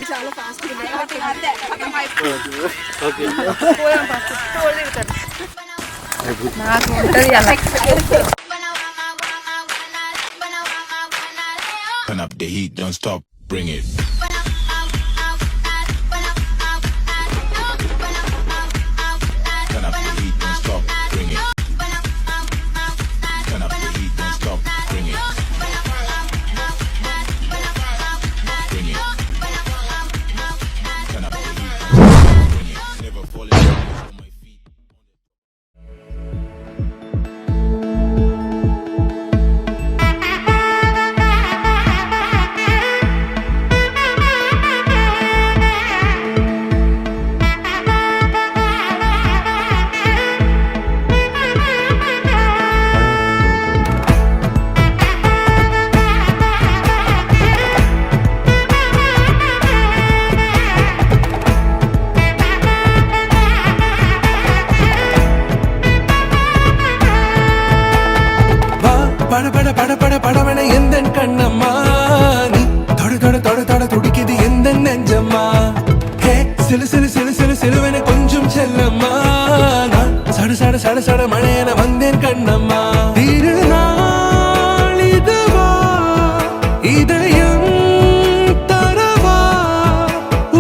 చాలా ఫాస్ట్ నాకు ఉంటుంది అలా. Turn up the heat, don't stop, bring it. Turn up the heat, don't stop, bring it. Turn up the heat, don't stop, bring it. Bring it. Turn up the heat, don't stop, bring it. Never falling down on my feet. பட பட பட பட படவன எந்த கண்ணம்மா நீ தொட தொட தொட தொட துடிக்குது எந்த நெஞ்சம்மா ஹே சிலு சிலு சிலு சிலு சிலுவன கொஞ்சம் செல்லம்மா நான் சட சட சட சட மழையன வந்தேன் கண்ணம்மா திருநாள் இதுவா இதயம் தரவா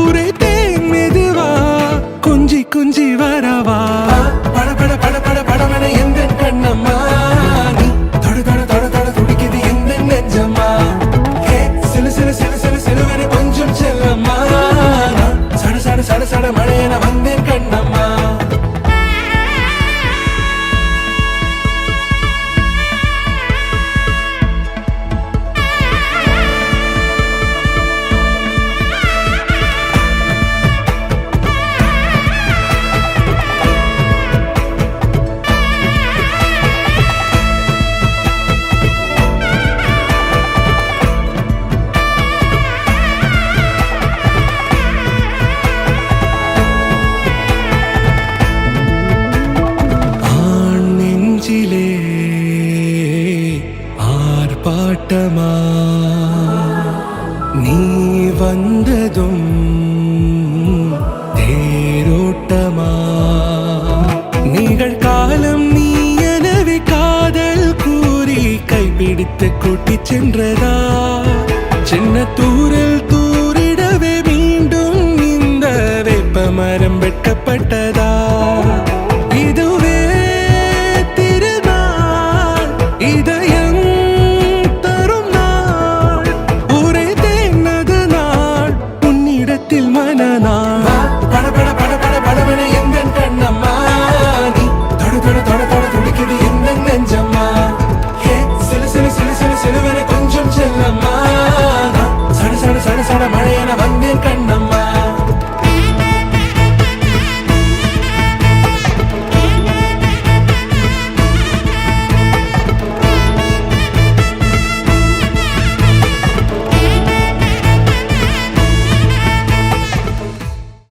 உரைத்தேன் மெதுவா குஞ்சி குஞ்சி வரவா பட பட பட பட படவன எந்த கண்ணம்மா சட சட மழையன வந்தேன் கண்ணம்மா ஆர்ப்பாட்டமா நீ வந்ததும் தேரோட்டமா நிகழ்காலம் நீ எனவே காதல் கூறி கைப்பிடித்து கூட்டிச் சென்றதா சின்ன தூரல் தூரிடவே மீண்டும் இந்த வேப்ப மரம் வெட்கப்பட்டதா இதுவே திருநாள் இதயம் தரும் நாள் ஒரே தேனது நாள் உன்னிடத்தில் மனநாள் பட பட பட பட படவன எந்த கண்ணம்மா நீ தொட தொட தொட தொட துடிக்குது எந்த நெஞ்சம்மா ஹே சிலு சிலு சிலு சிலு சிலுவன கொஞ்சம் செல்லம்மா சட சட சட சட மழையன